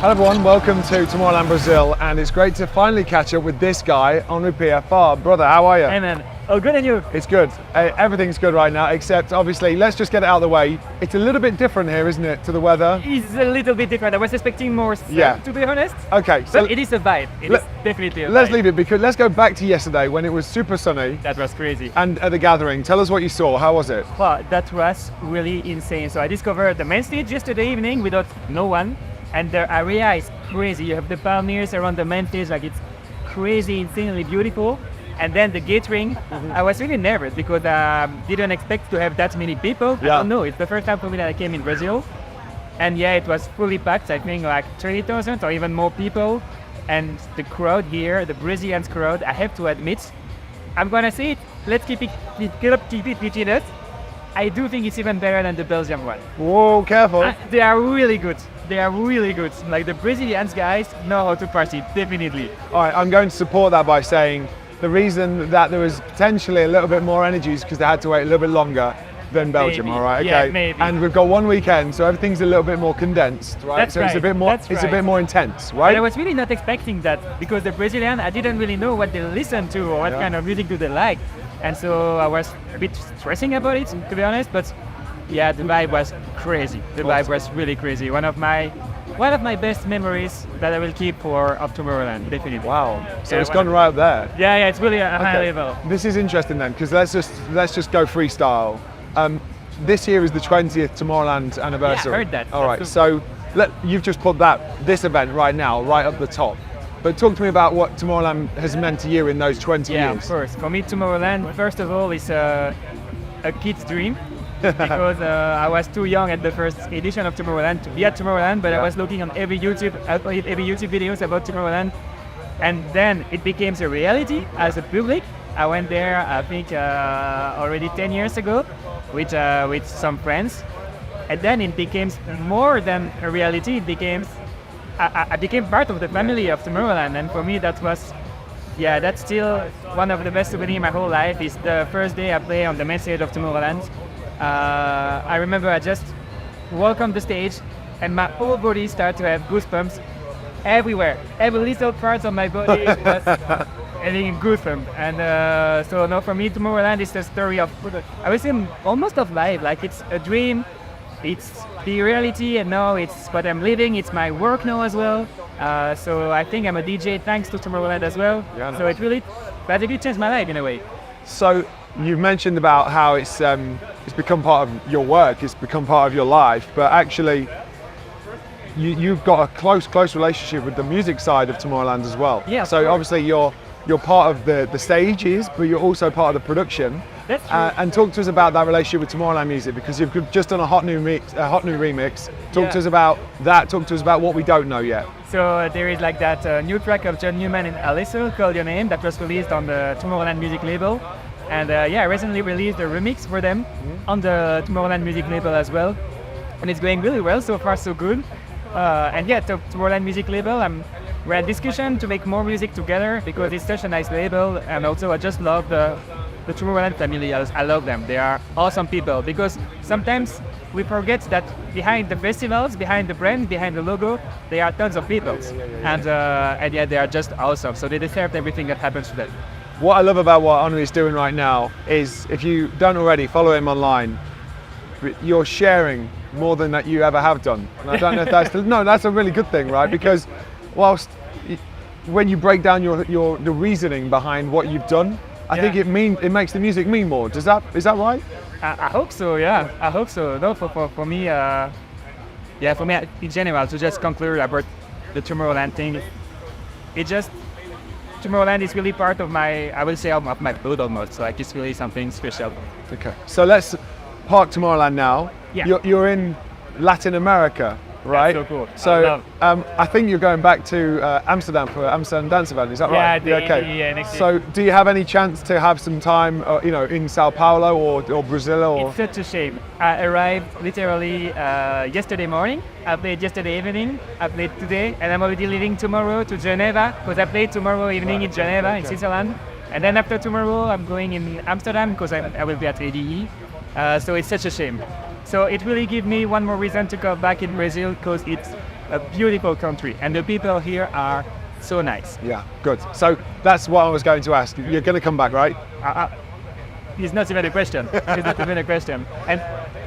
Hello everyone, welcome to Tomorrowland Brazil, and it's great to finally catch up with this guy, Henri PFR. Brother, how are you? Hey man, oh good, and you? It's good. Everything's good right now, except obviously, let's just get it out of the way. It's a little bit different here, isn't it, to the weather? It's a little bit different. I was expecting more sun, to be honest. Okay, so but it is a vibe. It is definitely a vibe. Let's leave it, because let's go back to yesterday when it was super sunny. That was crazy. And at the gathering, tell us what you saw. How was it? Well, that was really insane. So I discovered the main stage yesterday evening without no one. And the area is crazy. You have the palmiers around the main stage, like it's crazy, insanely beautiful. And then the gate ring, I was really nervous because I didn't expect to have that many people. I don't know, it's the first time for me that I came in Brazil. And yeah, it was fully packed, I think like 30,000 or even more people. And the crowd here, the Brazilian crowd, I have to admit, I'm gonna say it, let's keep it between us. I do think it's even better than the Belgium one. Whoa, careful. They are really good. They are really good. Like the Brazilians guys know how to party, definitely. All right, I'm going to support that by saying the reason that there was potentially a little bit more energy is because they had to wait a little bit longer than Belgium, maybe. all right? Okay. Yeah, maybe. And we've got one weekend, so everything's a little bit more condensed, right? That's so right. it's a bit more a bit more intense, right? But I was really not expecting that because the Brazilian, I didn't really know what they listen to or what kind of music do they like. And so I was a bit stressing about it, to be honest, but yeah, the vibe was crazy. The vibe was really crazy. One of my best memories that I will keep of Tomorrowland, definitely. Wow. So it's gone right up there. Yeah, it's really a high level. This is interesting then, because let's just go freestyle. This year is the 20th Tomorrowland anniversary. Yeah, I heard that. All right, so you've just put this event right now, right up the top. But talk to me about what Tomorrowland has meant to you in those 20 years. Yeah, of course. For me, Tomorrowland, first of all, is a kid's dream. Because I was too young at the first edition of Tomorrowland to be at Tomorrowland, but I was looking on every YouTube videos about Tomorrowland, and then it became a reality as a public. I went there, I think already 10 years ago with some friends, and then it became more than a reality. It became I became part of the family of Tomorrowland, and for me that was. Yeah, that's still one of the best souvenirs in my whole life. Is the first day I played on the main stage of Tomorrowland. I remember I just walked on the stage and my whole body started to have goosebumps everywhere. Every little part of my body was having goosebumps. And so now for me, Tomorrowland is the story of, I would say, almost of life. Like it's a dream, it's the reality, and now it's what I'm living. It's my work now as well. So I think I'm a DJ thanks to Tomorrowland as well. Yeah, nice. So it really basically changed my life in a way. So you've mentioned about how it's become part of your work, it's become part of your life, but actually you've got a close relationship with the music side of Tomorrowland as well. Yeah. So obviously you're part of the stages, but you're also part of the production. That's true. And talk to us about that relationship with Tomorrowland Music, because you've just done a hot new remix. Talk to us about that. Talk to us about what we don't know yet. So there is like that new track of John Newman and Alesso called Your Name that was released on the Tomorrowland Music label. And I recently released a remix for them on the Tomorrowland Music label as well. And it's going really well, so far so good. And yeah, Tomorrowland Music label, we're in discussion to make more music together because it's such a nice label. And also I just love the Tomorrowland family. I love them. They are awesome people, because sometimes we forget that behind the festivals, behind the brand, behind the logo, there are tons of people. And yeah, they are just awesome. So they deserve everything that happens to them. What I love about what Henri is doing right now is, if you don't already, follow him online. You're sharing more than that you ever have done. And I don't know if that's a really good thing, right? Because whilst when you break down the reasoning behind what you've done, I think it makes the music mean more. Is that right? I hope so. Yeah, I hope so. No, for me, for me in general, to just conclude about the Tomorrowland thing, Tomorrowland is really part of I will say, of my blood almost. So like it's really something special. Okay, so let's park Tomorrowland now. Yeah. You're in Latin America, right? That's so cool. So I think you're going back to Amsterdam for Amsterdam Dance Event. Is that right? Yeah, next year. So do you have any chance to have some time, in Sao Paulo or Brazil? Or? It's such a shame. I arrived literally yesterday morning. I played yesterday evening. I played today, and I'm already leaving tomorrow to Geneva because I played tomorrow evening in Geneva, in Switzerland. And then after tomorrow, I'm going in Amsterdam because I will be at ADE. So it's such a shame. So it really gives me one more reason to come back in Brazil, because it's a beautiful country, and the people here are so nice. Yeah, good. So that's what I was going to ask. You're going to come back, right? It's not even a question. It's not even a question. And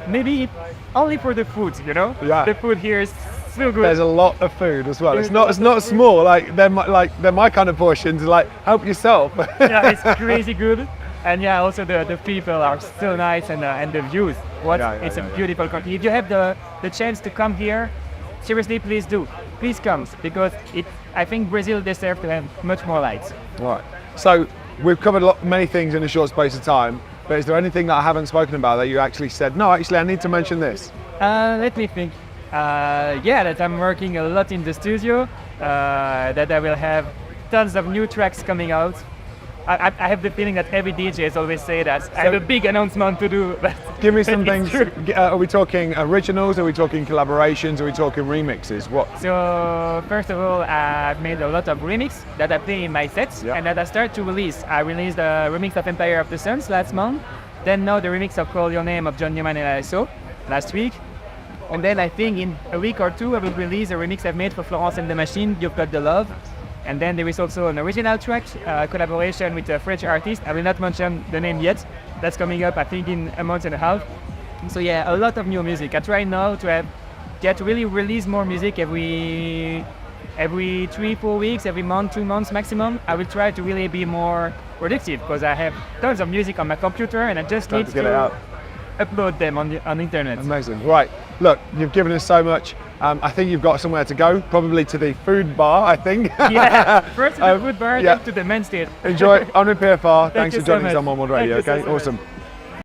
maybe only for the food, you know? Yeah. The food here is so good. There's a lot of food as well. It's not small. Like they're my kind of portions. Like help yourself. Yeah, it's crazy good. And yeah, also the people are so nice, and the views. It's a beautiful country. If you have the chance to come here, seriously, please do. Please come, because I think Brazil deserves to have much more lights. All right. So we've covered many things in a short space of time. But is there anything that I haven't spoken about that you actually said, no, actually I need to mention this? Let me think. That I'm working a lot in the studio. That I will have tons of new tracks coming out. I have the feeling that every DJ always say that. I have a big announcement to do. But give me some things. Are we talking originals? Are we talking collaborations? Are we talking remixes? What? So first of all, I've made a lot of remix that I play in my sets, and that I start to release. I released the remix of Empire of the Suns last month. Then now the remix of Call Your Name of John Newman and ISO last week. And then I think in a week or two I will release a remix I've made for Florence and the Machine, You've Got the Love. And then there is also an original track, collaboration with a French artist. I will not mention the name yet. That's coming up, I think, in a month and a half. So yeah, a lot of new music. I try now to really release more music every 3-4 weeks, every month, 2 months maximum. I will try to really be more productive, because I have tons of music on my computer and I just need to upload them on the internet. Amazing. Right. Look, you've given us so much. I think you've got somewhere to go, probably to the food bar, I think. Yeah, first to the food bar, then to the main stage. Enjoy. Henri PFR. Thanks you for joining so us on much. Tomorrowland Radio. Thank you Okay, so much. awesome.